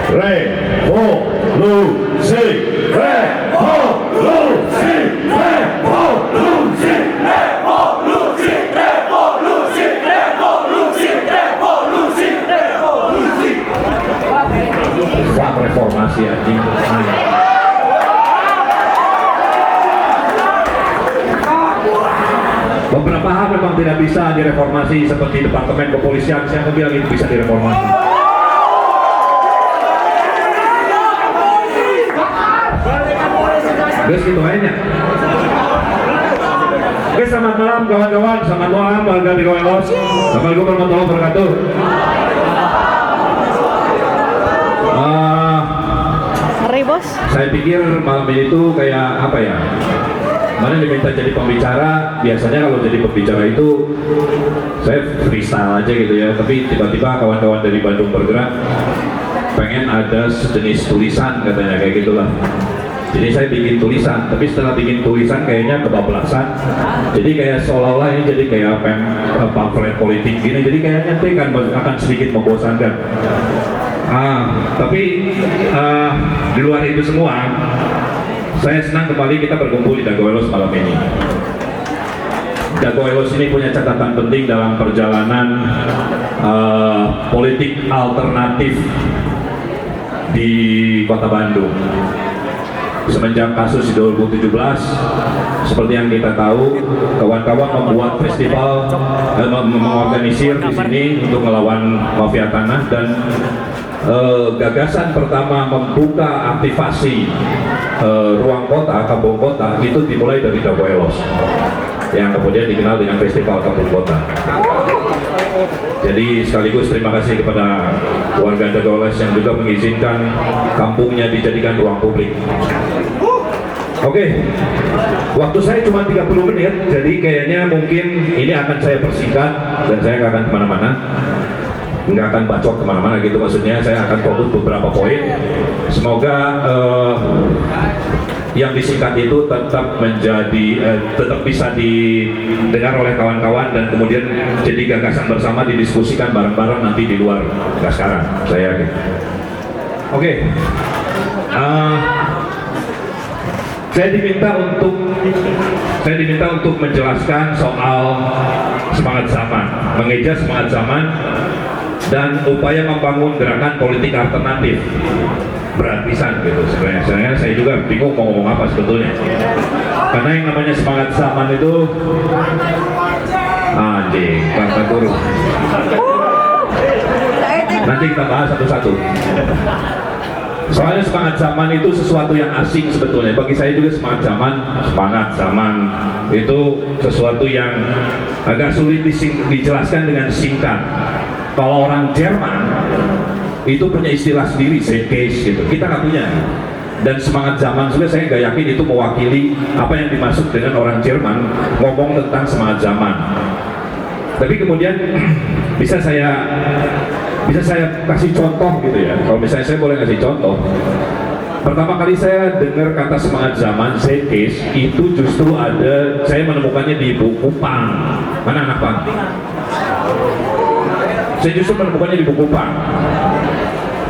Revolusi, revolusi, revolusi, revolusi, revolusi, revolusi, revolusi, revolusi. Wah, reformasi anjing. Beberapa hal memang tidak bisa direformasi seperti Departemen Kepolisian. Siapa bilang itu bisa direformasi? Guys, gitu aja. Guys, selamat malam kawan-kawan, selamat malam warga di Goelos. Assalamualaikum warahmatullahi wabarakatuh. Hari bos. Saya pikir malam ini tuh kayak apa ya? Mana diminta jadi pembicara, biasanya kalau jadi pembicara itu saya freestyle aja gitu ya, tapi tiba-tiba kawan-kawan dari Bandung bergerak pengen ada sejenis tulisan katanya kayak gitulah. Jadi saya bikin tulisan, tapi setelah bikin tulisan kayaknya kebablasan, jadi kayak seolah-olah ini jadi kayak pamflet politik gini, jadi kayaknya nanti akan sedikit membosankan. Tapi di luar itu semua, saya senang kembali kita berkumpul di Dagoelos malam ini. Dagoelos ini punya catatan penting dalam perjalanan politik alternatif di Kota Bandung. Semenjak kasus di 2017, seperti yang kita tahu, kawan-kawan membuat festival, mengorganisir di sini untuk melawan mafia tanah, dan gagasan pertama membuka aktivasi ruang kota, kampung kota itu dimulai dari Dagoelos, yang kemudian dikenal dengan Festival Kampung Kota. Jadi sekaligus terima kasih kepada warga Dagoelos yang juga mengizinkan kampungnya dijadikan ruang publik. Oke, waktu saya cuma 30 menit, jadi kayaknya mungkin ini akan saya persingkat dan saya nggak akan kemana-mana, nggak akan bacot kemana-mana gitu, maksudnya saya akan fokus beberapa poin. Semoga yang disingkat itu tetap menjadi tetap bisa didengar oleh kawan-kawan dan kemudian jadi gagasan bersama, didiskusikan bareng-bareng nanti di luar, nggak sekarang, saya yakin. Oke. Saya diminta untuk menjelaskan soal semangat zaman, mengeja semangat zaman dan upaya membangun gerakan politik alternatif. Berat pisan gitu sebenarnya. Saya juga bingung mau ngomong apa sebetulnya, karena yang namanya semangat zaman itu anjing, kata guru. Nanti kita bahas satu-satu. Soalnya semangat zaman itu sesuatu yang asing sebetulnya. Bagi saya juga semangat zaman itu sesuatu yang agak sulit dijelaskan dengan singkat. Kalau orang Jerman itu punya istilah sendiri, Zeitgeist gitu. Kita nggak punya. Dan semangat zaman sebenarnya saya nggak yakin itu mewakili apa yang dimaksud dengan orang Jerman ngomong tentang semangat zaman. Tapi kemudian bisa saya kasih contoh gitu ya. Kalau misalnya saya boleh kasih contoh, pertama kali saya dengar kata semangat zaman, Zeitgeist, itu justru saya menemukannya di buku Pang. Mana anak Pang? Saya justru menemukannya di buku Pang.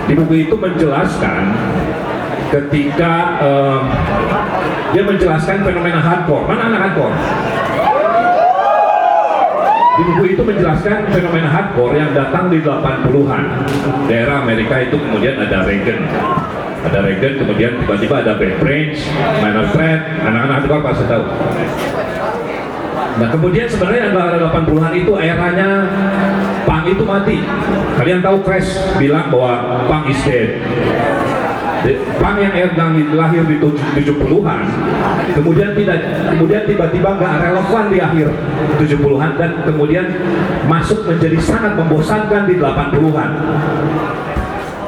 Di buku itu menjelaskan ketika dia menjelaskan fenomena hardcore. Mana anak hardcore? Di buku itu menjelaskan fenomena hardcore yang datang di 80-an. Daerah Amerika itu kemudian ada Reagan, kemudian tiba-tiba ada Bad Brains, Minor Threat, anak-anak hardcore pasti tahu. Nah kemudian sebenarnya antara 80-an itu eranya punk itu mati. Kalian tahu Crash bilang bahwa punk is dead. Punk yang lahir di 70-an kemudian tiba-tiba nggak relevan di akhir 70-an dan kemudian masuk menjadi sangat membosankan di 80-an.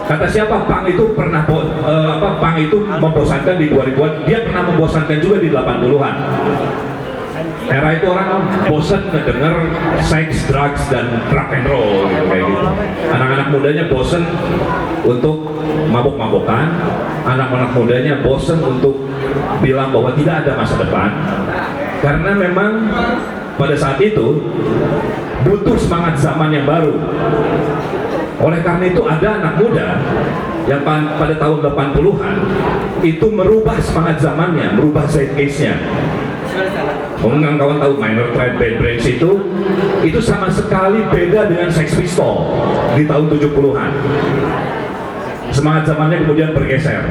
Kata siapa? Punk itu pernah punk itu membosankan di 2000-an, dia pernah membosankan juga di 80-an. Era itu orang bosan mendengar seks, drugs, dan rock and roll gitu, kayak gitu. Anak-anak mudanya bosan untuk mabok-mabokan, anak-anak mudanya bosan untuk bilang bahwa tidak ada masa depan. Karena memang pada saat itu butuh semangat zaman yang baru. Oleh karena itu ada anak muda yang pada tahun 80-an itu merubah semangat zamannya, merubah zeitgeist-nya. Mungkin kawan tahu Minor Threat, Bad Brains itu sama sekali beda dengan Sex Pistols di tahun 70-an. Semangat zamannya kemudian bergeser.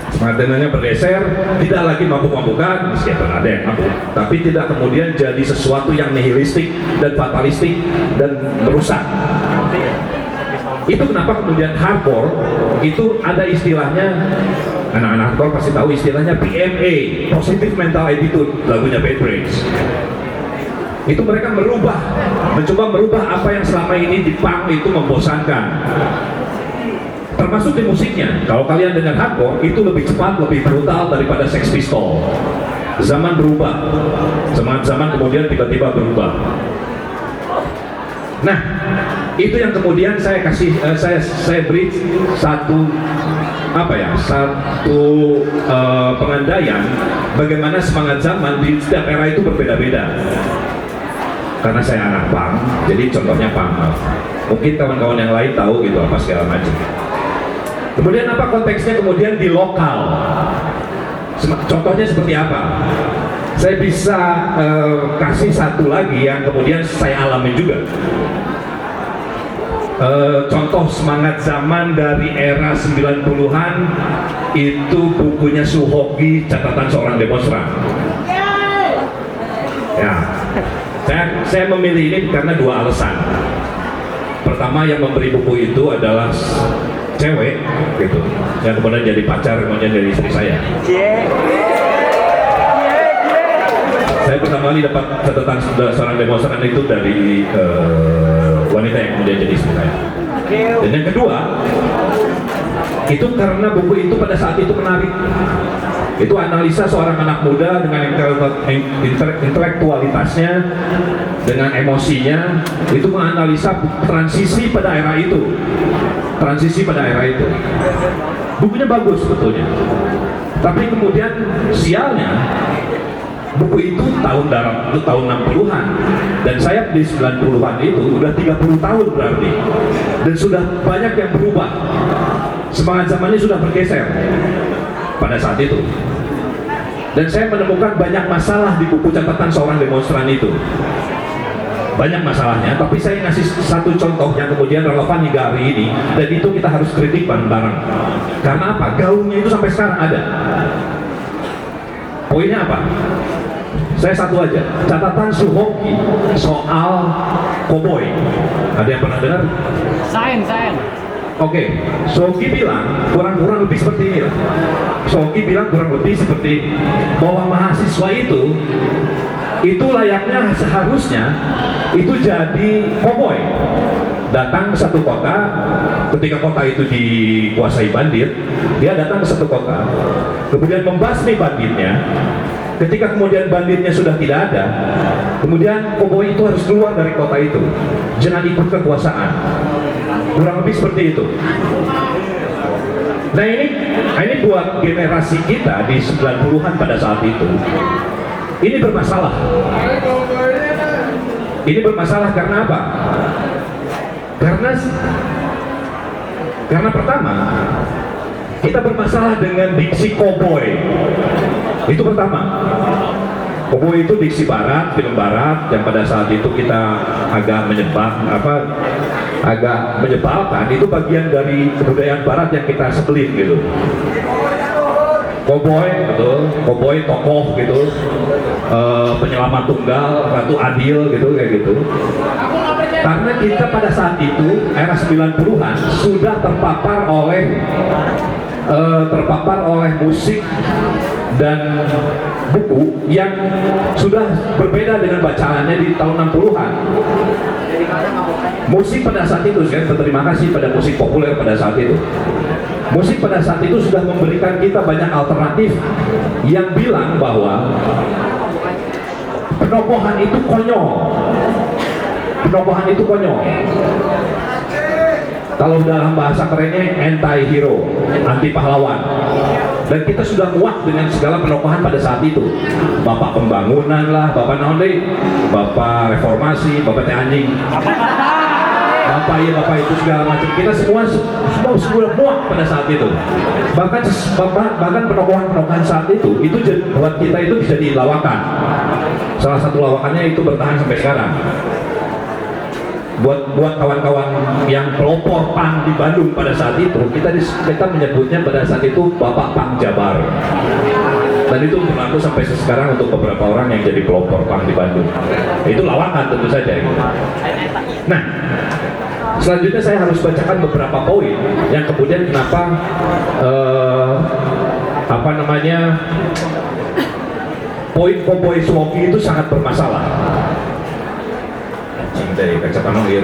Semangat zamannya bergeser, tidak lagi mabuk-mabukan, meskipun ada yang mabuk, tapi tidak kemudian jadi sesuatu yang nihilistik dan fatalistik dan merusak. Itu kenapa kemudian hardcore itu ada istilahnya, anak-anak hardcore pasti tahu istilahnya PMA, Positive Mental Attitude, lagunya Bad Brains. Itu mereka mencoba merubah apa yang selama ini di punk itu membosankan. Termasuk di musiknya. Kalau kalian dengar hardcore itu lebih cepat, lebih brutal daripada Sex Pistols. Zaman berubah, zaman kemudian tiba-tiba berubah. Nah, itu yang kemudian saya beri satu pengandaian bagaimana semangat zaman di setiap era itu berbeda-beda. Karena saya anak punk, jadi contohnya punk. Mungkin kawan-kawan yang lain tahu gitu apa segala macam. Kemudian apa konteksnya kemudian di lokal? Contohnya seperti apa? Saya bisa kasih satu lagi yang kemudian saya alami juga. Contoh semangat zaman dari era 90-an itu bukunya Suhoki, Catatan Seorang Demonstran. Ya, saya memilih ini karena dua alasan. Pertama, yang memberi buku itu adalah cewek, gitu, yang kemudian jadi pacar kemudian dari istri saya. Saya pertama kali dapat catatan seorang demonstran itu dari wanita yang kemudian jadi istri saya. Dan yang kedua, itu karena buku itu pada saat itu menarik. Itu analisa seorang anak muda dengan intelektualitasnya, dengan emosinya, itu menganalisa transisi pada era itu. Bukunya bagus sebetulnya. Tapi kemudian sialnya, buku itu tahun 60-an dan saya di 90-an itu udah 30 tahun berarti, dan sudah banyak yang berubah. Semangat zamannya sudah bergeser pada saat itu, dan saya menemukan banyak masalah di buku Catatan Seorang Demonstran itu. Banyak masalahnya, tapi saya ngasih satu contoh yang kemudian relevan hingga hari ini, dan itu kita harus kritik bareng-bareng. Karena apa? Gaungnya itu sampai sekarang ada. Poinnya apa? Saya satu aja, catatan Suhoki soal koboi. Ada yang pernah dengar? Sain. Oke, Suhoki bilang kurang lebih seperti ini lah. Suhoki bilang kurang lebih seperti bahwa mahasiswa itu layaknya seharusnya itu jadi koboi. Datang ke satu kota, ketika kota itu dikuasai bandit, dia datang ke satu kota, kemudian membasmi banditnya. Ketika kemudian banditnya sudah tidak ada, kemudian koboi itu harus keluar dari kota itu, jangan ikut kekuasaan. Kurang lebih seperti itu. Nah ini buat generasi kita di 90-an pada saat itu, ini bermasalah. Ini bermasalah karena apa? Karena pertama, kita bermasalah dengan diksi koboi. Itu pertama. Koboi itu diksi barat, film barat, yang pada saat itu kita agak menyebalkan. Itu bagian dari kebudayaan barat yang kita sebelin gitu. Koboi, betul, koboi tokoh gitu, penyelamat tunggal, ratu adil gitu, kayak gitu. Karena kita pada saat itu era 90-an sudah terpapar oleh musik dan buku yang sudah berbeda dengan bacaannya di tahun 60-an. Musik pada saat itu, saya berterima kasih pada musik populer pada saat itu. Musik pada saat itu sudah memberikan kita banyak alternatif yang bilang bahwa penokohan itu konyol. Penokohan itu konyol. Kalau dalam bahasa kerennya anti-hero, anti pahlawan. Dan kita sudah muak dengan segala penokohan pada saat itu. Bapak pembangunan lah, bapak naon deui, bapak reformasi, bapak teh anjing. Bapak itu segala macam. Kita semua muak pada saat itu. Bahkan penokohan saat itu buat kita itu bisa dilawakan. Salah satu lawakannya itu bertahan sampai sekarang. Buat kawan-kawan yang pelopor PAN di Bandung pada saat itu, kita menyebutnya pada saat itu Bapak Pang Jabar. Dan itu berlaku sampai sekarang untuk beberapa orang yang jadi pelopor PAN di Bandung. Itu lawakan tentu saja. Nah, selanjutnya saya harus bacakan beberapa poin yang kemudian kenapa poin Koboi Suwoki itu sangat bermasalah. Dari kaca panogir.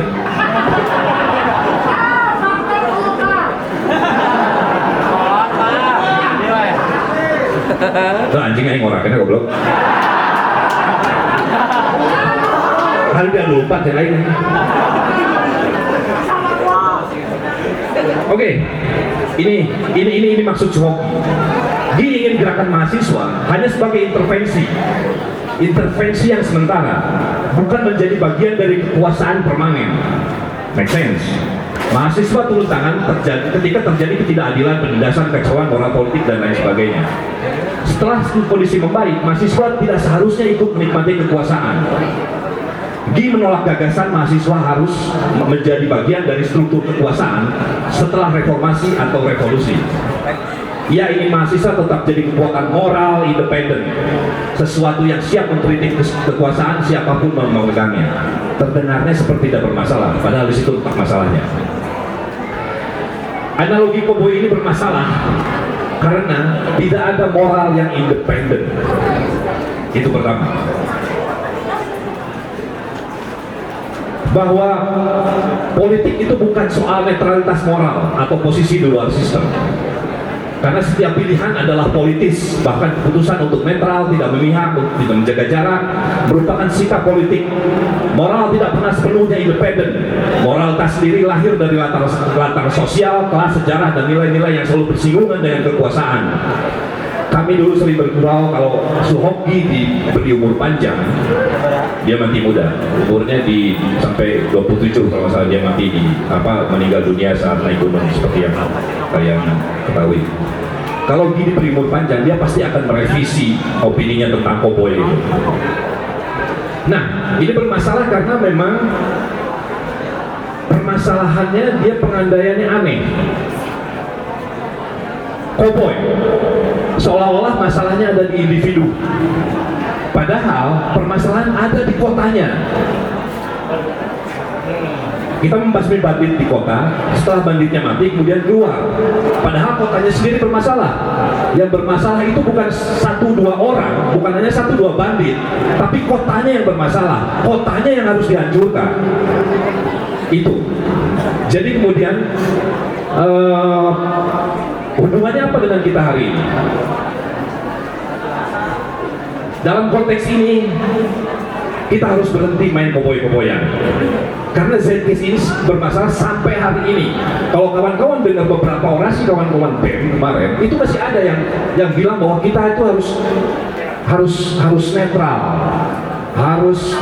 Tuh anjing aing ngorakeun goblok. Hal dia lupa yang lain. Oke, ini maksud Suwoki. Dia ingin gerakan mahasiswa hanya sebagai intervensi yang sementara, bukan menjadi bagian dari kekuasaan permanen. Make sense? Mahasiswa turun tangan ketika terjadi ketidakadilan, penindasan, kekacauan moral politik dan lain sebagainya. Setelah kondisi membaik, mahasiswa tidak seharusnya ikut menikmati kekuasaan. Gi menolak gagasan mahasiswa harus menjadi bagian dari struktur kekuasaan setelah reformasi atau revolusi. Ia ingin mahasiswa tetap jadi kekuatan moral independen, sesuatu yang siap mengkritik kekuasaan siapapun memegangnya. Terdengarnya seperti tidak bermasalah, padahal di situ letak masalahnya. Analogi koboi ini bermasalah karena tidak ada moral yang independen. Itu pertama. Bahwa politik itu bukan soal netralitas moral atau posisi di luar sistem. Karena setiap pilihan adalah politis, bahkan keputusan untuk netral, tidak memihak, tidak menjaga jarak, merupakan sikap politik. Moral tidak pernah sepenuhnya independen. Moralitas sendiri lahir dari latar sosial, kelas, sejarah, dan nilai-nilai yang selalu bersinggungan dengan kekuasaan. Kami dulu sering bergurau kalau Suwoki diberi umur panjang, dia mati muda. Umurnya sampai 27 kalau salah dia mati meninggal dunia saat naik gunung seperti yang kalian ketahui. Kalau gini diberi umur panjang, dia pasti akan merevisi opininya tentang koboi itu. Nah, ini bermasalah karena memang permasalahannya dia pengandaiannya aneh. Koboi seolah-olah masalahnya ada di individu, padahal permasalahan ada di kotanya. Kita membasmi bandit di kota, setelah banditnya mati kemudian keluar, padahal kotanya sendiri bermasalah. Yang bermasalah itu bukan 1-2 orang, bukan hanya 1-2 bandit, tapi kotanya yang bermasalah, kotanya yang harus dihancurkan. Itu jadi kemudian hubungannya apa dengan kita hari ini? Dalam konteks ini kita harus berhenti main koboi-koboyan, karena Zeitgeist ini bermasalah sampai hari ini. Kalau kawan-kawan dengar beberapa orasi kawan-kawan BEM kemarin, itu masih ada yang bilang bahwa kita itu harus netral, harus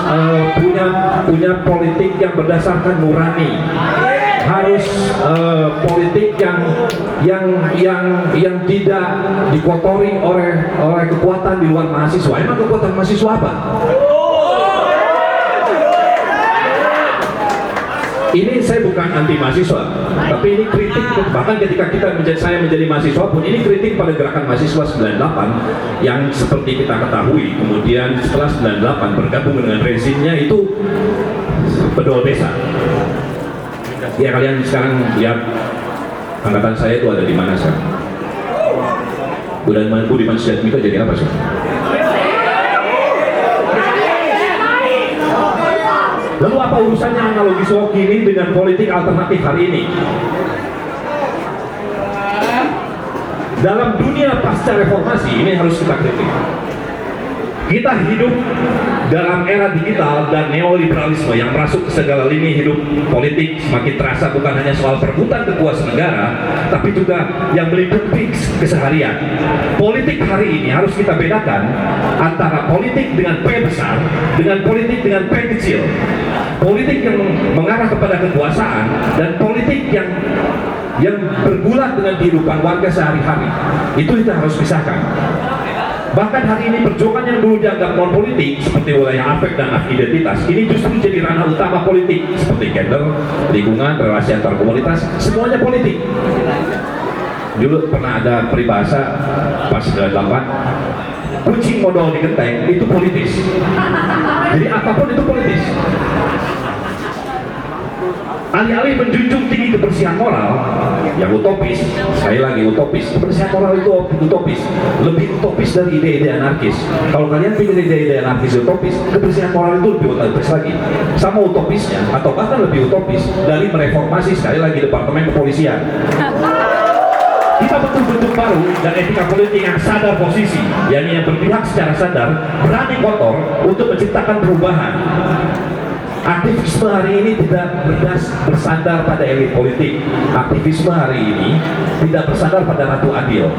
punya politik yang berdasarkan nurani, harus politik yang tidak dikotori oleh kekuatan di luar mahasiswa. Emang kekuatan mahasiswa apa? Ini saya bukan anti mahasiswa, tapi ini kritik. Bahkan ketika saya menjadi mahasiswa pun, ini kritik pada gerakan mahasiswa 98 yang seperti kita ketahui, kemudian setelah 98 bergabung dengan rezimnya itu bedol desa. Ya, kalian sekarang lihat angkatan saya itu ada di mana sekarang? Budiman Sujatmiko jadi apa sih? Lalu apa urusannya analogi Suwoki ini dengan politik alternatif hari ini? Dalam dunia pasca reformasi ini harus kita kritik. Kita hidup dalam era digital dan neoliberalisme yang masuk ke segala lini hidup politik semakin terasa bukan hanya soal perebutan kekuasaan negara, tapi juga yang meliputi keseharian. Politik hari ini harus kita bedakan antara politik dengan P besar dengan politik dengan P kecil. Politik yang mengarah kepada kekuasaan dan politik yang bergulat dengan kehidupan warga sehari-hari. Itu kita harus pisahkan. Bahkan hari ini perjuangan yang dulu dianggap non politik seperti wilayah afek dan identitas ini justru jadi ranah utama politik seperti gender, lingkungan, relasi antar komunitas, semuanya politik. Dulu pernah ada peribahasa pas 98, kucing modal di genteng itu politis. Jadi apapun itu politis. Alih-alih menjunjung tinggi kebersihan moral yang utopis, sekali lagi utopis, kebersihan moral itu utopis, lebih utopis dari ide-ide anarkis. Kalau kalian pikir ide-ide anarkis utopis, kebersihan moral itu lebih utopis lagi, sama utopisnya, atau bahkan lebih utopis dari mereformasi sekali lagi Departemen Kepolisian. Kita butuh bentuk baru dan etika politik yang sadar posisi, yakni yang berpihak secara sadar, berani kotor untuk menciptakan perubahan. Aktivisme hari ini tidak bersandar pada elit politik. Aktivisme hari ini tidak bersandar pada Ratu Adil,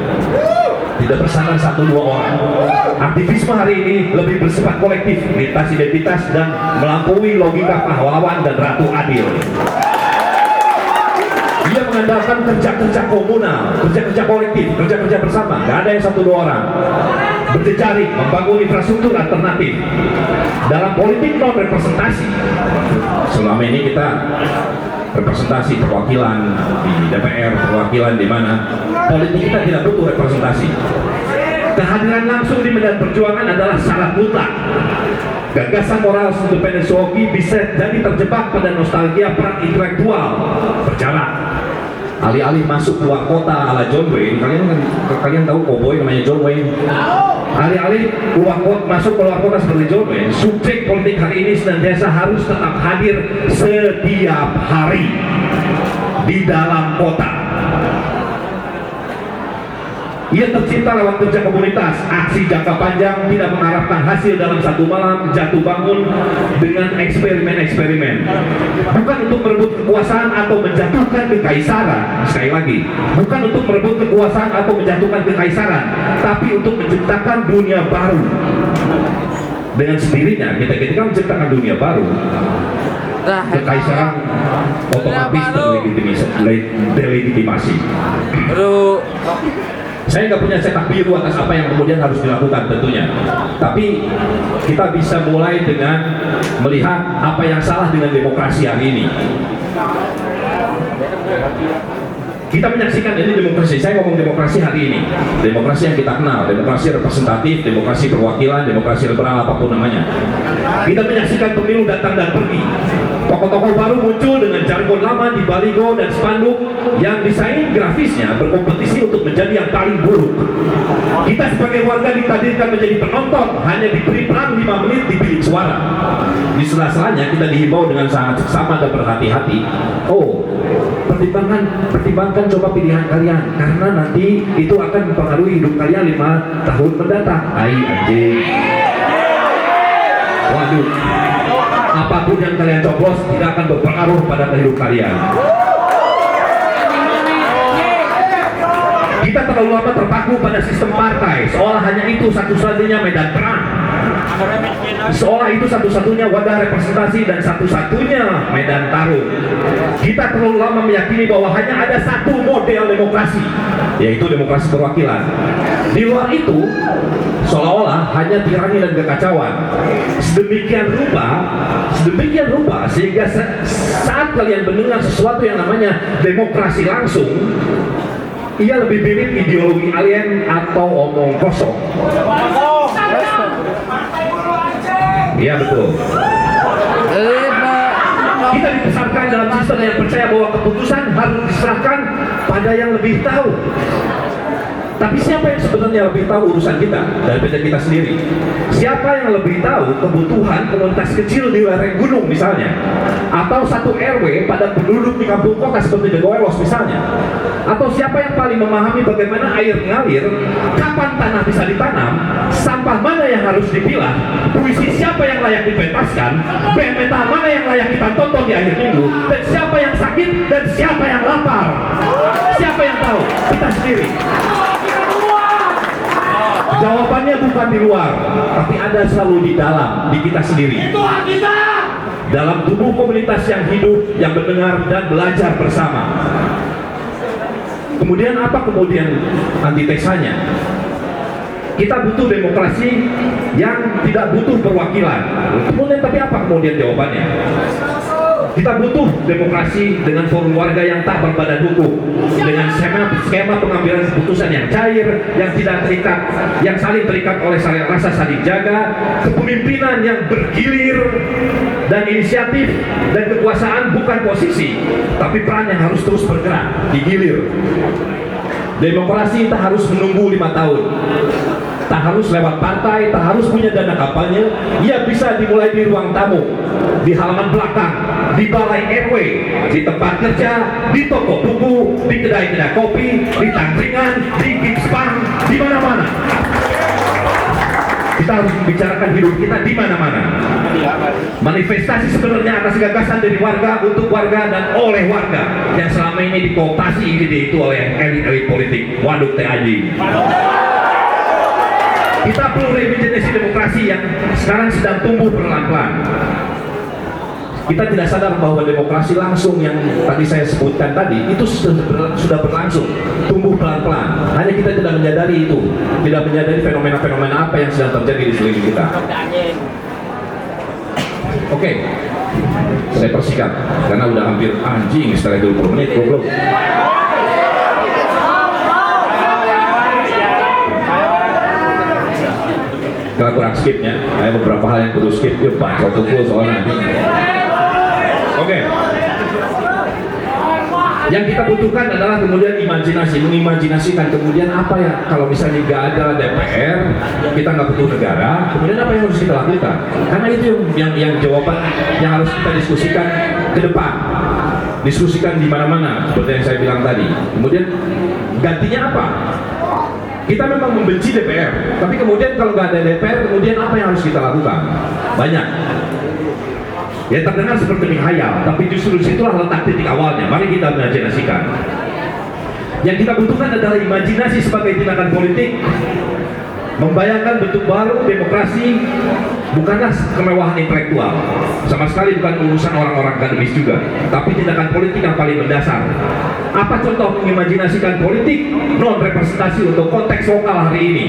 tidak bersandar satu dua orang. Aktivisme hari ini lebih bersifat kolektif, lintas identitas dan melampaui logika pahlawan dan Ratu Adil. Dia mengandalkan kerja-kerja komunal, kerja-kerja kolektif, kerja-kerja bersama. Gak ada yang satu dua orang. Berjejaring, membangun infrastruktur alternatif. Dalam politik non representasi, selama ini kita representasi perwakilan di DPR, perwakilan di mana, politik kita tidak butuh representasi. Kehadiran langsung di medan perjuangan adalah syarat mutlak. Gagasan moral independensi bisa jadi terjebak pada nostalgia perang intelektual berjalan. Alih-alih masuk keluar kota ala John Wayne, kalian tahu cowboy namanya John Wayne. Alih-alih masuk keluar kota seperti John Wayne, subjek politik hari ini senantiasa harus tetap hadir setiap hari di dalam kota. Ia tercipta lewat kerja komunitas, aksi jangka panjang, tidak mengharapkan hasil dalam satu malam, jatuh bangun dengan eksperimen-eksperimen. Bukan untuk merebut kekuasaan atau menjatuhkan kekaisaran, sekali lagi, bukan untuk merebut kekuasaan atau menjatuhkan kekaisaran, tapi untuk menciptakan dunia baru. Dengan sendirinya, kita menciptakan dunia baru. Kekaisaran otomatis terlegitimasi. Saya nggak punya cetak biru atas apa yang kemudian harus dilakukan tentunya. Tapi kita bisa mulai dengan melihat apa yang salah dengan demokrasi hari ini. Kita menyaksikan ini demokrasi, saya ngomong demokrasi hari ini, demokrasi yang kita kenal, demokrasi representatif, demokrasi perwakilan, demokrasi liberal, apapun namanya. Kita menyaksikan pemilu datang dan pergi. Tokoh-tokoh baru muncul dengan jargon lama di baligo dan spanduk yang desain grafisnya berkompetisi untuk menjadi yang paling buruk. Kita sebagai warga ditakdirkan menjadi penonton, hanya diberi peran 5 menit di bilik suara. Di sela-selanya kita dihimbau dengan sangat seksama dan berhati-hati. Pertimbangkan coba pilihan kalian, karena nanti itu akan mempengaruhi hidup kalian 5 tahun mendatang. Anjing. Waduh. Apapun yang kalian coblos tidak akan berpengaruh pada hidup kalian. Kita terlalu lama terpaku pada sistem partai, seolah hanya itu satu-satunya medan perang, seolah itu satu-satunya wadah representasi dan satu-satunya medan tarung. Kita terlalu lama meyakini bahwa hanya ada satu model demokrasi, yaitu demokrasi perwakilan. Di luar itu, seolah-olah hanya tirani dan kekacauan. Sedemikian rupa sehingga saat kalian mendengar sesuatu yang namanya demokrasi langsung, ia lebih mirip ideologi alien atau omong kosong. Iya betul. Kita dibesarkan dalam sistem yang percaya bahwa keputusan harus diserahkan pada yang lebih tahu. Tapi siapa yang sebenarnya lebih tahu urusan kita daripada kita sendiri? Siapa yang lebih tahu kebutuhan komunitas kecil di lereng gunung misalnya? Atau satu RW pada penduduk di kampung kota seperti The Goelos misalnya? Atau siapa yang paling kali memahami bagaimana air mengalir, kapan tanah bisa ditanam, sampah mana yang harus dipilah, puisi siapa yang layak dipentaskan, BMTA mana yang layak kita tonton di akhir minggu, dan siapa yang sakit dan siapa yang lapar. Siapa yang tahu? Kita sendiri. Jawabannya bukan di luar, tapi ada selalu di dalam, di kita sendiri. Itu hak kita. Dalam tubuh komunitas yang hidup, yang mendengar dan belajar bersama. Kemudian apa kemudian antitesanya? Kita butuh demokrasi yang tidak butuh perwakilan. Kemudian tapi apa kemudian jawabannya? Kita butuh demokrasi dengan forum warga yang tak berbadan hukum, dengan skema pengambilan keputusan yang cair, yang tidak terikat, yang saling terikat oleh rasa saling jaga, kepemimpinan yang bergilir, dan inisiatif dan kekuasaan bukan posisi, tapi peran yang harus terus bergerak, digilir. Demokrasi tak harus menunggu 5 tahun. Tak harus lewat partai, tak harus punya dana kampanye. Ia bisa dimulai di ruang tamu, di halaman belakang, di balai RW, di tempat kerja, di toko buku, di kedai-kedai kopi, di tangkringan, di gigspan, di mana-mana. Kita harus membicarakan hidup kita di mana-mana. Manifestasi sebenarnya atas gagasan dari warga, untuk warga, dan oleh warga yang selama ini dikooptasi ide itu oleh elit-elit politik. Waduk teh aji. Kita perlu regenerasi demokrasi yang sekarang sedang tumbuh perlahan-lahan. Kita tidak sadar bahwa demokrasi langsung yang tadi saya sebutkan tadi itu sudah berlangsung, tumbuh pelan-pelan. Hanya kita tidak menyadari itu, tidak menyadari fenomena-fenomena apa yang sedang terjadi di sekeliling kita. Oke, saya persingkat karena udah hampir anjing setelah 20 menit goblok. Kita kurang skipnya, ada beberapa hal yang perlu skip, yuk pak, protokol soalnya. Oke. Yang kita butuhkan adalah kemudian imajinasi, mengimajinasikan kemudian apa ya kalau misalnya nggak ada DPR, kita nggak butuh negara, kemudian apa yang harus kita lakukan? Karena itu yang jawaban yang harus kita diskusikan ke depan, diskusikan di mana-mana seperti yang saya bilang tadi. Kemudian gantinya apa? Kita memang membenci DPR, tapi kemudian kalau nggak ada DPR, kemudian apa yang harus kita lakukan? Banyak. Ya terdengar seperti menghayal, tapi justru disitulah letak titik awalnya. Mari kita imajinasikan. Yang kita butuhkan adalah imajinasi sebagai tindakan politik, membayangkan bentuk baru demokrasi, bukanlah kemewahan intelektual, sama sekali bukan urusan orang-orang akademis juga, tapi tindakan politik yang paling mendasar. Apa contoh mengimajinasikan politik non representasi untuk konteks lokal hari ini?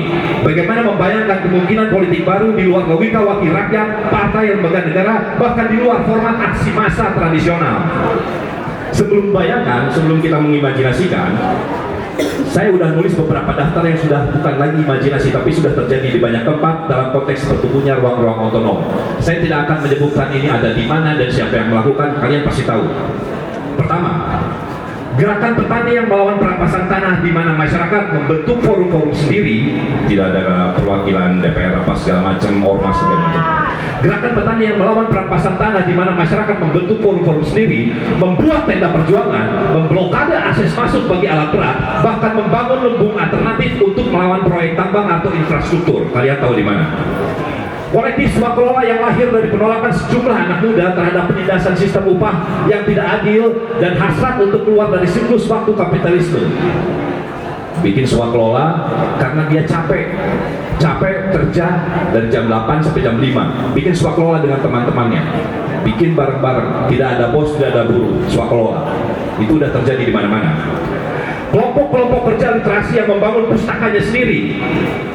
Bagaimana membayangkan kemungkinan politik baru di luar logika wakil rakyat, partai, lembaga negara, bahkan di luar format aksi massa tradisional. Sebelum bayangkan, sebelum kita mengimajinasikan, saya sudah nulis beberapa daftar yang sudah bukan lagi imajinasi, tapi sudah terjadi di banyak tempat dalam konteks bertumbuhnya ruang-ruang otonom. Saya tidak akan menyebutkan ini ada di mana dan siapa yang melakukan, kalian pasti tahu. Pertama, gerakan petani yang melawan perampasan tanah, di mana masyarakat membentuk forum-forum sendiri, tidak ada perwakilan DPR apa segala macam, ormas segala macam. Gerakan petani yang melawan perampasan tanah, di mana masyarakat membentuk forum-forum sendiri, membuat tenda perjuangan, memblokade akses masuk bagi alat berat, bahkan membangun lumbung alternatif untuk melawan proyek tambang atau infrastruktur. Kalian tahu di mana? Kolektif swakelola yang lahir dari penolakan sejumlah anak muda terhadap penindasan sistem upah yang tidak adil dan hasrat untuk keluar dari siklus waktu kapitalisme. Bikin swakelola karena dia capek kerja dari jam 8 sampai jam 5. Bikin swakelola dengan teman-temannya, bikin bareng-bareng, tidak ada bos, tidak ada buruh, swakelola. Itu udah terjadi di mana-mana. Kelompok-kelompok kerja literasi yang membangun pustakanya sendiri,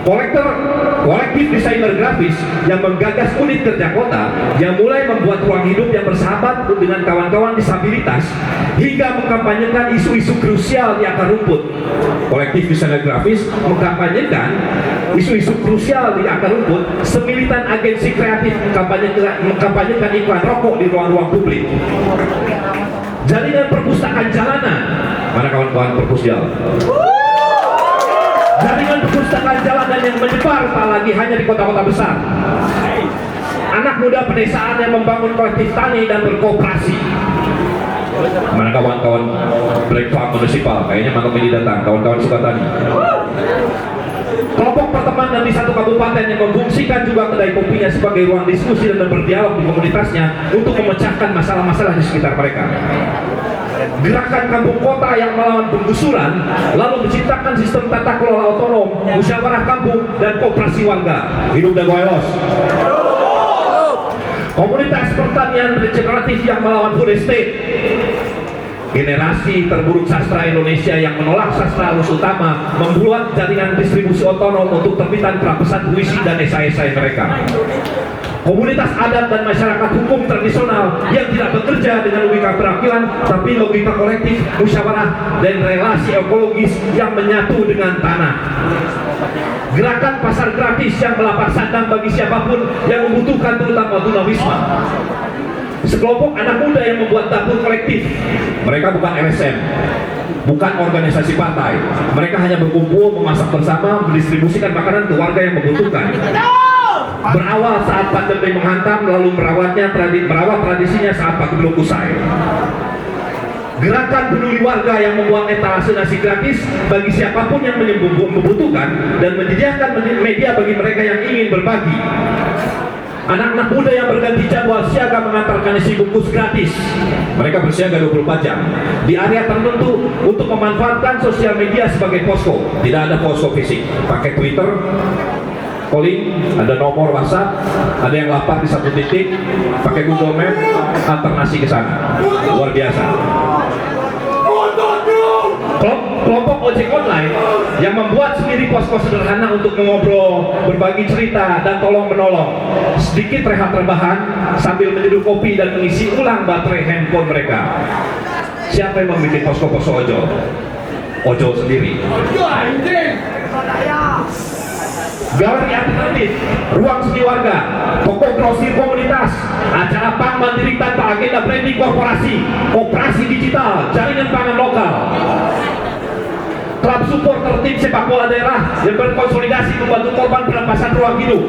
kolektif desainer grafis yang menggagas unit kerja kota, yang mulai membuat ruang hidup yang bersahabat dengan kawan-kawan disabilitas, hingga mengkampanyekan isu-isu krusial di akar rumput. Kolektif desainer grafis mengkampanyekan isu-isu krusial di akar rumput, semilitan agensi kreatif mengkampanyekan iklan rokok di ruang-ruang publik. Jaringan perpustakaan jalanan, mana kawan-kawan perpusjal? Jaringan perpustakaan jalanan yang menyebar tak lagi hanya di kota-kota besar. Anak muda pedesaan yang membangun kolektif tani dan berkooperasi. Mana kawan-kawan Black Farm Municipal, kayaknya malam ini datang, kawan-kawan Sukatani. Kelompok pertemanan di satu kabupaten yang memfungsikan juga kedai kopinya sebagai ruang diskusi dan berdialog di komunitasnya untuk memecahkan masalah-masalah di sekitar mereka. Gerakan kampung kota yang melawan penggusuran lalu menciptakan sistem tata kelola otonom, musyawarah kampung, dan koperasi warga. Hidup dan Goelos. Komunitas pertanian regeneratif yang melawan food estate. Generasi terburuk sastra Indonesia yang menolak sastra arus utama membuat jaringan distribusi otonom untuk terbitan prapesan puisi dan esai-esai mereka. Komunitas adat dan masyarakat hukum tradisional yang tidak bekerja dengan logika perakilan tapi logika kolektif, musyawarah, dan relasi ekologis yang menyatu dengan tanah. Gerakan pasar gratis yang melapak sandang bagi siapapun yang membutuhkan, terutama tunawisma. Sekelompok anak muda yang membuat dapur kolektif. Mereka bukan LSM, bukan organisasi partai. Mereka hanya berkumpul, memasak bersama, mendistribusikan makanan ke warga yang membutuhkan. Berawal saat pandemi menghantam, lalu merawat tradisinya saat pandemi usai. Gerakan peduli warga yang membuat etalase nasi gratis bagi siapapun yang membutuhkan dan menyediakan media bagi mereka yang ingin berbagi. Anak-anak muda yang berganti jadwal siaga mengantarkan isi bungkus gratis. Mereka bersiaga 24 jam di area tertentu untuk memanfaatkan sosial media sebagai posko. Tidak ada posko fisik, pakai Twitter, calling, ada nomor WhatsApp, ada yang lapar di satu titik, pakai Google Map, antar nasi ke sana. Luar biasa. Kelompok ojek online yang membuat sendiri posko sederhana untuk mengobrol, berbagi cerita, dan tolong menolong. Sedikit rehat rebahan sambil menyeduh kopi dan mengisi ulang baterai handphone mereka. Siapa yang membuat posko-posko ojol? Ojol sendiri. Galeri alternatif, ruang seni warga, toko grosir komunitas, acara pangan mandiri tanpa agenda branding korporasi, operasi digital, jaringan pangan lokal. Klub supporter tim sepak bola daerah yang berkonsolidasi membantu korban perampasan ruang hidup.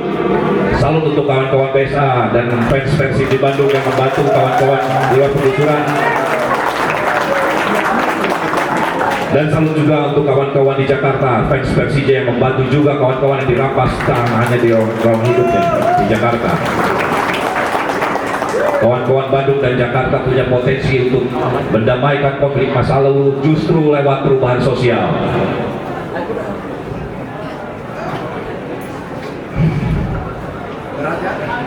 Salut untuk kawan-kawan BSA dan fans Persib di Bandung yang membantu kawan-kawan di luar penggusuran. Dan salut juga untuk kawan-kawan di Jakarta, fans Persija yang membantu juga kawan-kawan yang dirampas hanya di ruang hidupnya di Jakarta. Kawan-kawan Bandung dan Jakarta punya potensi untuk mendamaikan konflik masa lalu justru lewat perubahan sosial.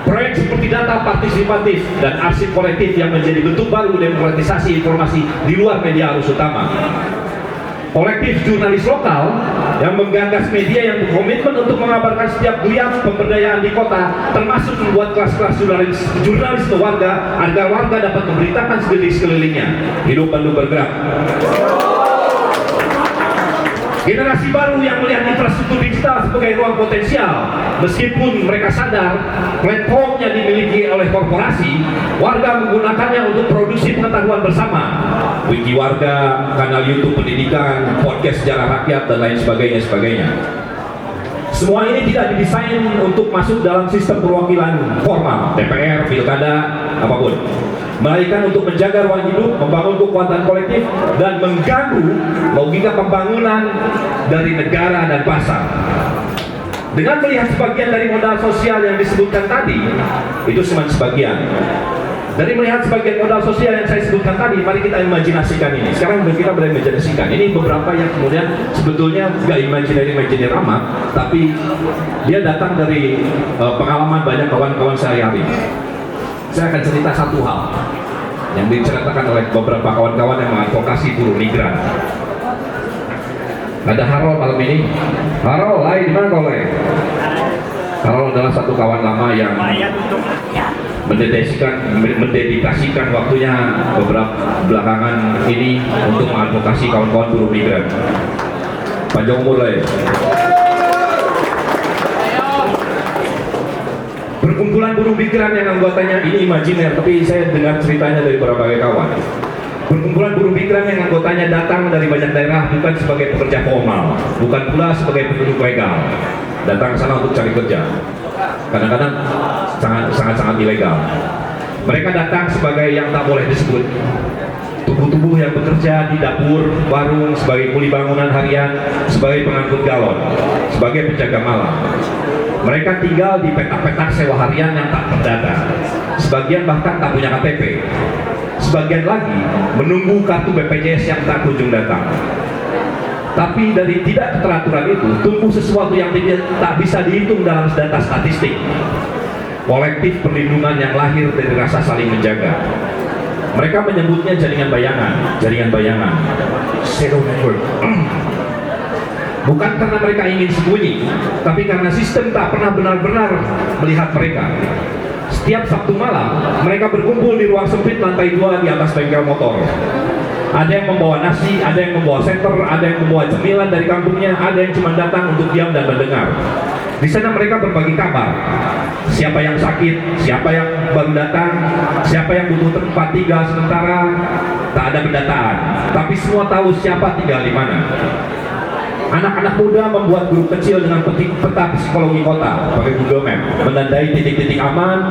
Proyek seperti data partisipatif dan arsip kolektif yang menjadi bentuk baru demokratisasi informasi di luar media arus utama. Kolektif jurnalis lokal yang menggagas media yang berkomitmen untuk mengabarkan setiap geliat pemberdayaan di kota, termasuk membuat kelas-kelas jurnalisme warga agar warga dapat memberitakan sekelilingnya. Hidup Bandung bergerak. Generasi baru yang melihat infrastruktur digital sebagai ruang potensial, meskipun mereka sadar platformnya dimiliki oleh korporasi, warga menggunakannya untuk produksi pengetahuan bersama. Wiki warga, kanal YouTube pendidikan, podcast sejarah rakyat, dan lain sebagainya. Semua ini tidak didesain untuk masuk dalam sistem perwakilan formal, DPR, pilkada, apapun, melainkan untuk menjaga ruang hidup, membangun kekuatan kolektif, dan mengganggu logika pembangunan dari negara dan pasar. Dengan melihat sebagian dari modal sosial yang disebutkan tadi, itu cuma sebagian. Dari melihat sebagian modal sosial yang saya sebutkan tadi, mari kita imajinasikan ini. Sekarang kita boleh imajinasikan. Ini beberapa yang kemudian sebetulnya nggak imajiner amat, tapi dia datang dari pengalaman banyak kawan-kawan sehari-hari. Saya akan cerita satu hal yang diceritakan oleh beberapa kawan-kawan yang mengadvokasi buruh migran. Ada Harold malam ini. Harold, lain di mana kau lain? Harold adalah satu kawan lama yang mendedikasikan waktunya beberapa belakangan ini untuk mengadvokasi kawan-kawan buruh migran. Panjang umur lah ya. Perkumpulan buruh migran yang anggotanya ini imajiner, tapi saya dengar ceritanya dari berbagai kawan. Perkumpulan buruh migran yang anggotanya datang dari banyak daerah bukan sebagai pekerja formal, bukan pula sebagai penduduk legal. Datang ke sana untuk cari kerja. Kadang-kadang sangat ilegal. Mereka datang sebagai yang tak boleh disebut tubuh-tubuh yang bekerja di dapur, warung, sebagai kuli bangunan harian, sebagai pengangkut galon, sebagai penjaga malam. Mereka tinggal di petak-petak sewa harian yang tak terdata. Sebagian bahkan tak punya KTP. Sebagian lagi menunggu kartu BPJS yang tak kunjung datang. Tapi dari tidak keteraturan itu tumbuh sesuatu yang tak bisa dihitung dalam data statistik. Kolektif perlindungan yang lahir dari rasa saling menjaga. Mereka menyebutnya jaringan bayangan, shadow network. Bukan karena mereka ingin sembunyi, tapi karena sistem tak pernah benar-benar melihat mereka. Setiap Sabtu malam, mereka berkumpul di ruang sempit lantai 2 di atas bengkel motor. Ada yang membawa nasi, ada yang membawa senter, ada yang membawa cemilan dari kampungnya, ada yang cuma datang untuk diam dan mendengar. Di sana mereka berbagi kabar. Siapa yang sakit, siapa yang baru datang, siapa yang butuh tempat tinggal sementara. Tak ada pendataan, tapi semua tahu siapa tinggal di mana. Anak-anak muda membuat grup kecil dengan peta psikologi kota pakai Google Map, menandai titik-titik aman,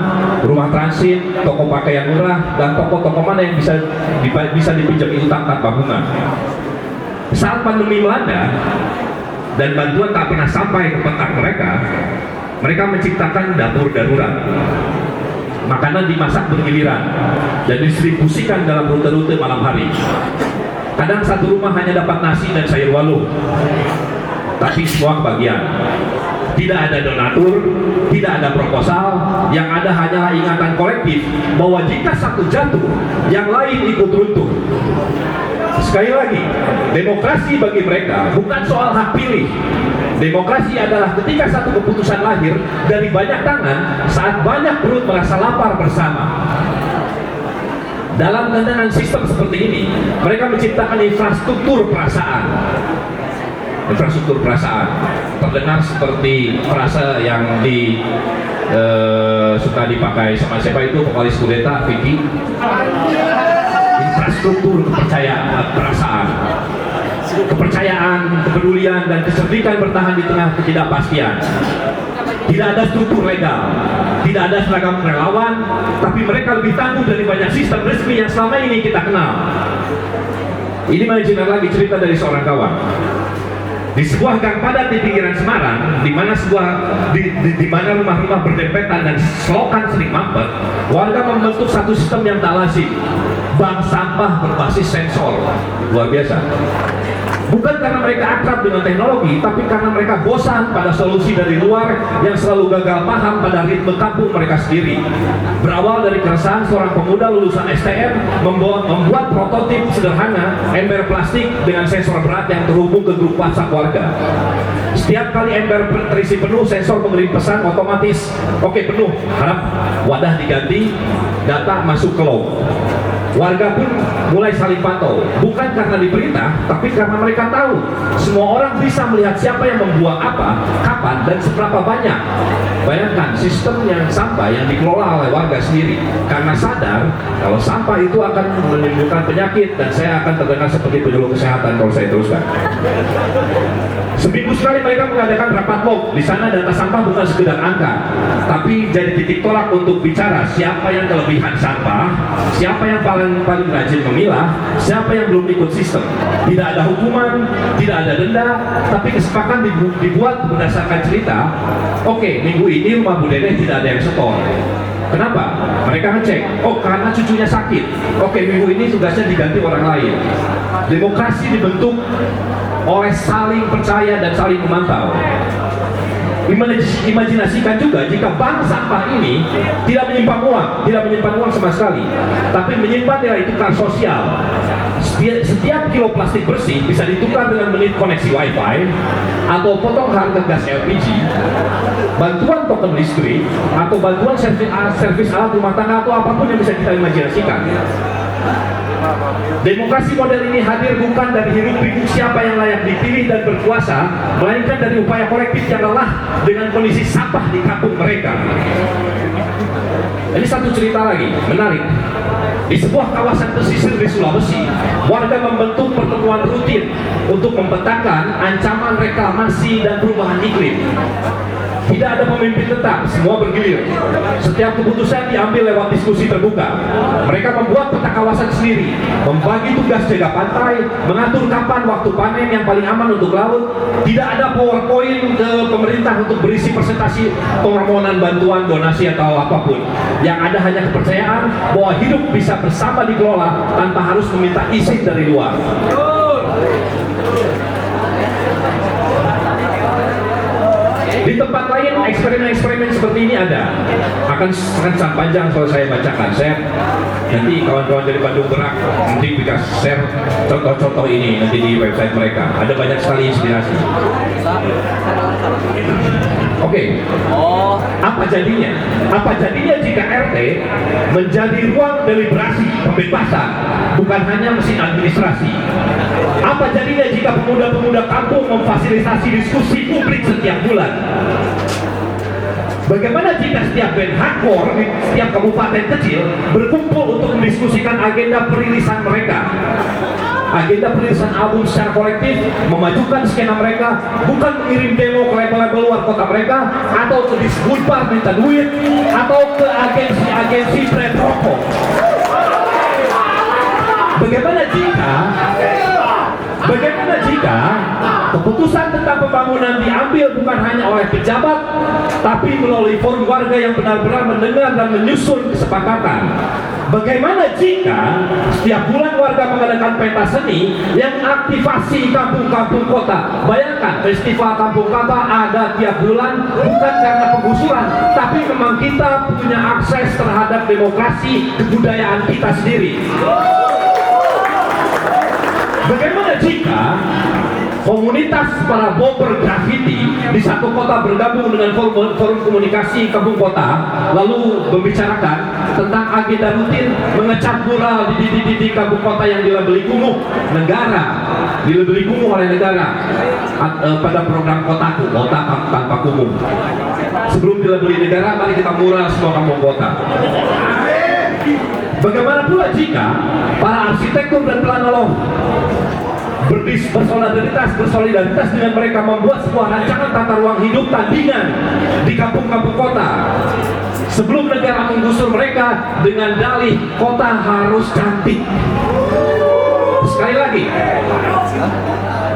rumah transit, toko pakaian murah, dan toko-toko mana yang bisa dipinjam utang tanpa bunga. Saat pandemi melanda dan bantuan tak pernah sampai ke petak mereka menciptakan dapur darurat. Makanan dimasak bergiliran dan didistribusikan dalam rute-rute malam hari. Kadang satu rumah hanya dapat nasi dan sayur walu, tapi semua kebagian. Tidak ada donatur, tidak ada proposal, yang ada hanyalah ingatan kolektif bahwa jika satu jatuh, yang lain ikut runtuh. Sekali lagi, demokrasi bagi mereka bukan soal hak pilih. Demokrasi adalah ketika satu keputusan lahir dari banyak tangan saat banyak perut merasa lapar bersama. Dalam tantangan sistem seperti ini, mereka menciptakan infrastruktur perasaan. Infrastruktur perasaan terdengar seperti frase yang suka dipakai sama siapa itu vokalis kudeta, Vicky. Infrastruktur perasaan, kepercayaan, kepedulian, dan kecerdikan bertahan di tengah ketidakpastian. Tidak ada struktur legal, tidak ada seragam relawan, tapi mereka lebih tangguh dari banyak sistem resmi yang selama ini kita kenal. Ini menceritakan lagi cerita dari seorang kawan. Di sebuah gang padat di pinggiran Semarang, di mana rumah-rumah berdempetan dan selokan sering mampet, warga membentuk satu sistem yang tak lazim, bank sampah berbasis sensor. Luar biasa. Bukan karena mereka akrab dengan teknologi, tapi karena mereka bosan pada solusi dari luar yang selalu gagal paham pada ritme kampung mereka sendiri. Berawal dari keresahan seorang pemuda lulusan STM membuat prototip sederhana ember plastik dengan sensor berat yang terhubung ke grup WhatsApp warga. Setiap kali ember terisi penuh, sensor mengirim pesan otomatis, oke penuh, harap wadah diganti, data masuk ke log. Warga pun mulai saling pantau, bukan karena diperintah, tapi karena mereka tahu semua orang bisa melihat siapa yang membuang apa, kapan, dan seberapa banyak. Bayangkan sistem yang sampah yang dikelola oleh warga sendiri, karena sadar kalau sampah itu akan menimbulkan penyakit dan saya akan terdengar seperti penyuluh kesehatan kalau saya teruskan. Seminggu sekali mereka mengadakan rapat log. Di sana data sampah bukan sekedar angka, tapi jadi titik tolak untuk bicara siapa yang kelebihan sampah, siapa yang paling rajin memilah, siapa yang belum ikut sistem. Tidak ada hukuman, tidak ada denda, tapi kesepakatan dibuat berdasarkan cerita. Oke, minggu ini rumah Bu Dedeh tidak ada yang setor. Kenapa? Mereka ngecek, oh karena cucunya sakit. Oke, minggu ini tugasnya diganti orang lain. Demokrasi dibentuk oleh saling percaya dan saling memantau. Imajinasikan juga jika bank sampah ini tidak menyimpan uang sama sekali, tapi menyimpan nilai tukar sosial. Setiap kilo plastik bersih bisa ditukar dengan menit koneksi wifi atau potong harga gas LPG, bantuan token listrik, atau bantuan servis alat rumah tangga, atau apapun yang bisa kita imajinasikan. Demokrasi model ini hadir bukan dari hiruk pikuk siapa yang layak dipilih dan berkuasa, melainkan dari upaya kolektif yang lelah dengan kondisi sampah di kampung mereka. Ini satu cerita lagi, menarik. Di sebuah kawasan pesisir di Sulawesi, warga membentuk pertemuan rutin untuk memetakan ancaman reklamasi dan perubahan iklim. Tidak ada pemimpin tetap, semua bergilir. Setiap keputusan diambil lewat diskusi terbuka. Mereka membuat peta kawasan sendiri, membagi tugas jaga pantai, mengatur kapan waktu panen yang paling aman untuk laut. Tidak ada PowerPoint ke pemerintah untuk berisi presentasi permohonan bantuan, donasi atau apapun. Yang ada hanya kepercayaan bahwa hidup bisa bersama dikelola tanpa harus meminta izin dari luar. Di tempat lain eksperimen-eksperimen seperti ini ada. Akan sangat panjang kalau saya bacakan. Saya nanti kawan-kawan dari Bandung Gerak nanti bisa share contoh-contoh ini nanti di website mereka. Ada banyak sekali inspirasi. Oke. Apa jadinya? Apa jadinya jika RT menjadi ruang deliberasi pembebasan, bukan hanya mesin administrasi? Apa jadinya jika pemuda-pemuda kampung memfasilitasi diskusi publik setiap bulan? Bagaimana jika setiap band hardcore di setiap kabupaten kecil berkumpul untuk mendiskusikan agenda perilisan mereka? Agenda perilisan album secara kolektif, memajukan skena mereka, bukan mengirim demo ke label-label luar kota mereka, atau ke disebut bar minta duit, atau ke agensi-agensi brand rokok. Bagaimana jika keputusan tentang pembangunan diambil bukan hanya oleh pejabat, tapi melalui forum warga yang benar-benar mendengar dan menyusun kesepakatan? Bagaimana jika setiap bulan warga mengadakan pentas seni yang aktivasi kampung-kampung kota? Bayangkan, festival kampung kota ada tiap bulan, bukan karena penggusuran, tapi memang kita punya akses terhadap demokrasi kebudayaan kita sendiri. Bagaimana jika komunitas para bomber graffiti di satu kota bergabung dengan forum komunikasi kampung kota, lalu membicarakan tentang agenda rutin mengecat mural di kampung kota yang dilabeli kumuh negara, dilabeli kumuh oleh negara pada program kotaku, kota tanpa kumuh. Sebelum dilabeli negara, mari kita mural semua kampung kota. Bagaimana pula jika para arsitektur dan planolog bersolidaritas dengan mereka membuat sebuah rancangan tata ruang hidup tandingan di kampung-kampung kota sebelum negara menggusur mereka dengan dalih kota harus cantik. Sekali lagi,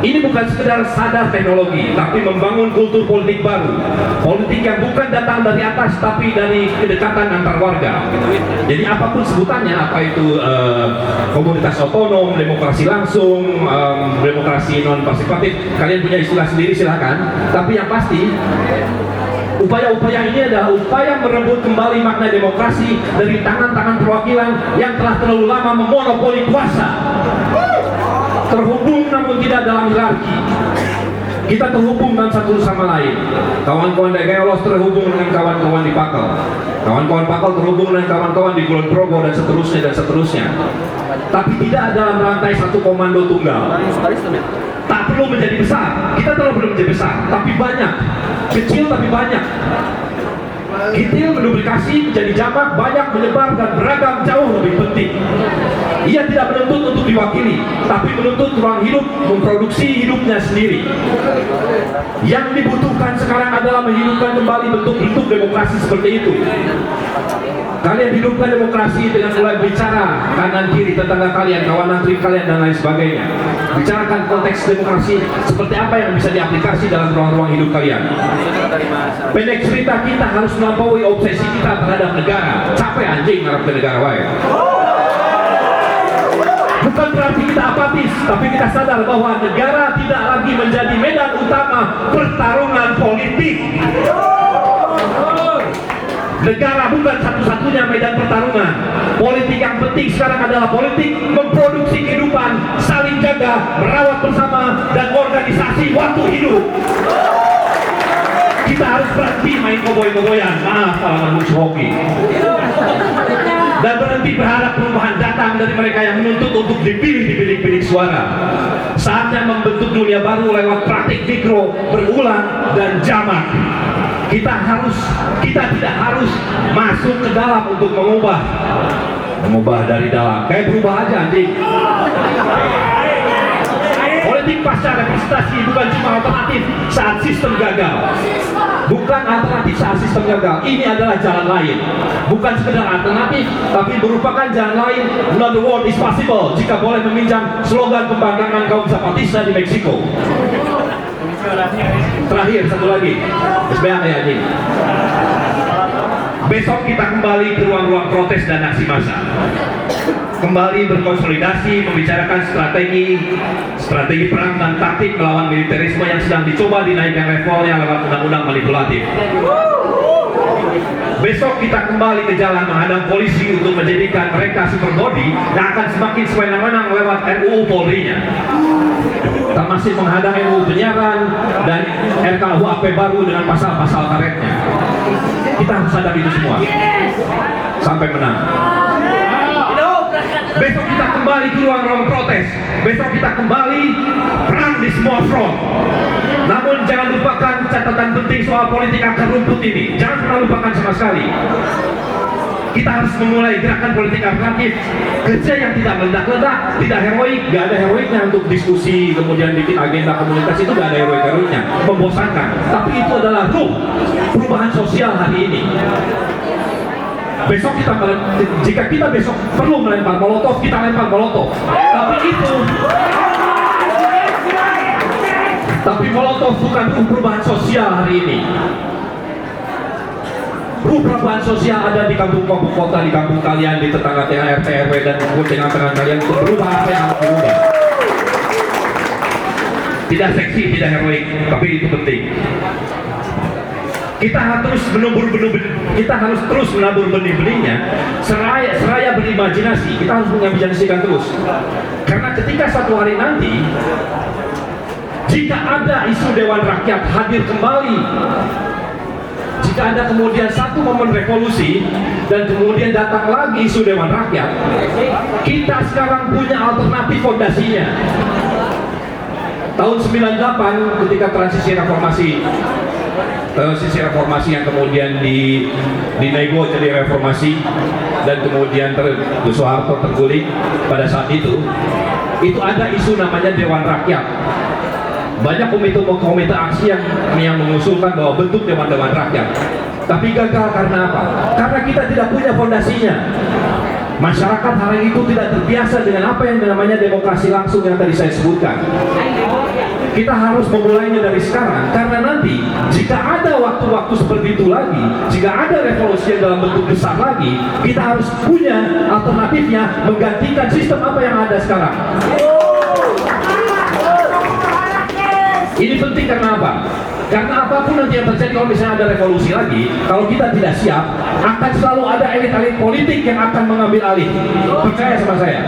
ini bukan sekedar sadar teknologi, tapi membangun kultur politik baru. Politik yang bukan datang dari atas, tapi dari kedekatan antar warga. Jadi apapun sebutannya, apa itu komunitas otonom, demokrasi langsung, demokrasi non-partisipatif, kalian punya istilah sendiri silakan. Tapi yang pasti, upaya-upaya ini adalah upaya merebut kembali makna demokrasi dari tangan-tangan perwakilan yang telah terlalu lama memonopoli kuasa. Terhubung namun tidak dalam hierarki. Kita terhubung dengan satu sama lain. Kawan-kawan dari Gayolos terhubung dengan kawan-kawan di Pakal. Kawan-kawan Pakal terhubung dengan kawan-kawan di Kulon Progo dan seterusnya. Tapi tidak dalam rantai satu komando tunggal. Tak perlu menjadi besar. Kita telah belum menjadi besar, tapi banyak. Kecil tapi banyak. Kecil menduplikasi menjadi jamak, banyak menyebar dan beragam jauh lebih penting. Ia tidak menuntut untuk diwakili, tapi menuntut ruang hidup memproduksi hidupnya sendiri. Yang dibutuhkan sekarang adalah menghidupkan kembali bentuk-bentuk demokrasi seperti itu. Kalian hidupkan demokrasi dengan mulai bicara kanan kiri tetangga kalian, kawan antri kalian dan lain sebagainya. Bicarakan konteks demokrasi seperti apa yang bisa diaplikasi dalam ruang-ruang hidup kalian. Pendek cerita, kita harus melampaui obsesi kita terhadap negara. Capek anjing ngarep ke negara wae. Bukan berarti kita apatis, tapi kita sadar bahwa negara tidak lagi menjadi medan utama pertarungan politik. Negara bukan satu-satunya medan pertarungan. Politik yang penting sekarang adalah politik memproduksi kehidupan, saling jaga, merawat bersama, dan organisasi waktu hidup. Kita harus berhenti main koboi-koboyan, maaf kalau musuh hoki. Dan berhenti berharap perubahan datang dari mereka yang menuntut untuk dipilih di bilik-bilik suara. Saatnya membentuk dunia baru lewat praktik mikro, berulang, dan jamak. Kita tidak harus masuk ke dalam untuk mengubah dari dalam. Kayak berubah aja anjing. Politik pasca representasi bukan cuma alternatif saat sistem gagal. bukan alternatif saat sistem gagal. Ini adalah jalan lain, bukan sekedar alternatif, tapi merupakan jalan lain. Another world is possible, jika boleh meminjam slogan pembangkangan kaum Zapatista di Meksiko. Terakhir satu lagi, SBA ya ini. Besok kita kembali ke ruang-ruang protes dan aksi massa. Kembali berkonsolidasi, membicarakan strategi perang dan taktik melawan militerisme yang sedang dicoba dinaikkan levelnya lewat undang-undang manipulatif. Besok kita kembali ke jalan menghadang polisi untuk menjadikan mereka superbody yang akan semakin sewenang-wenang lewat RUU Polri-nya. Kita masih menghadang RUU penyiaran dan RKUHP baru dengan pasal-pasal karetnya. Kita harus sadar itu semua sampai menang. Besok kita kembali ke ruang-ruang protes. Besok kita kembali perang di semua front. Namun jangan lupakan catatan penting soal politik akar rumput ini. Jangan pernah lupakan sama sekali. Kita harus memulai gerakan politik alternatif. Kerja yang tidak meledak-ledak, tidak heroik. Gak ada heroiknya untuk diskusi, kemudian bikin agenda komunitas, itu gak ada heroik-heroiknya. Membosankan. Tapi itu adalah ruh perubahan sosial hari ini. Besok jika kita besok perlu melempar molotov, kita lempar molotov. Tapi molotov bukan ruh perubahan sosial hari ini. Ruh perubahan sosial ada di kampung-kampung kota, di kampung kalian, di tetangga-tetangga RT RW dan tengah-tengah kalian untuk berubah apa yang harus berubah. Tidak seksi, tidak heroik, tapi itu penting. Kita harus terus menabur benih-benihnya seraya berimajinasi. Kita harus mengimajinasikan terus, karena ketika suatu hari nanti jika ada isu Dewan Rakyat hadir kembali, jika ada kemudian satu momen revolusi dan kemudian datang lagi isu Dewan Rakyat, kita sekarang punya alternatif fondasinya. Tahun 98 ketika transisi reformasi yang kemudian dinego jadi reformasi dan kemudian Soeharto terguling pada saat itu ada isu namanya Dewan Rakyat. Banyak komite aksi yang mengusulkan bahwa bentuk Dewan Rakyat, tapi gagal karena apa? Karena kita tidak punya fondasinya. Masyarakat hari itu tidak terbiasa dengan apa yang namanya demokrasi langsung yang tadi saya sebutkan. Kita harus memulainya dari sekarang, karena nanti jika ada waktu-waktu seperti itu lagi, jika ada revolusi yang dalam bentuk besar lagi, kita harus punya alternatifnya menggantikan sistem apa yang ada sekarang. Ini penting karena apa? Karena apapun nanti yang terjadi, kalau misalnya ada revolusi lagi, kalau kita tidak siap, akan selalu ada elit-elit politik yang akan mengambil alih. Percaya sama saya.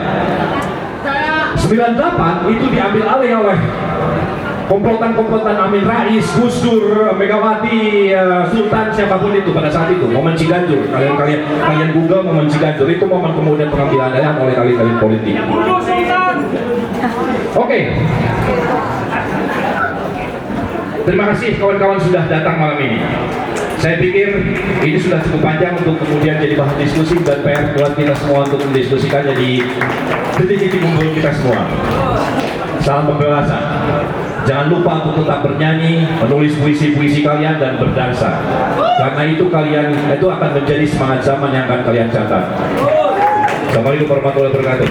98 itu diambil alih oleh komplotan Amin Rais, Gus Dur, Megawati, Sultan, siapapun itu pada saat itu. Momen Ciganjur, kalian Google momen Ciganjur, itu momen kemudian pengambilan alih oleh elit-elit politik. Oke. Terima kasih kawan-kawan sudah datang malam ini. Saya pikir ini sudah cukup panjang untuk kemudian jadi bahan diskusi dan PR buat kita semua untuk mendiskusikannya di titik-titik kumpul kita semua. Salam pembebasan. Jangan lupa untuk tetap bernyanyi, menulis puisi-puisi kalian dan berdansa. Karena itu itu akan menjadi semangat zaman yang akan kalian catat. Assalamualaikum warahmatullahi wabarakatuh.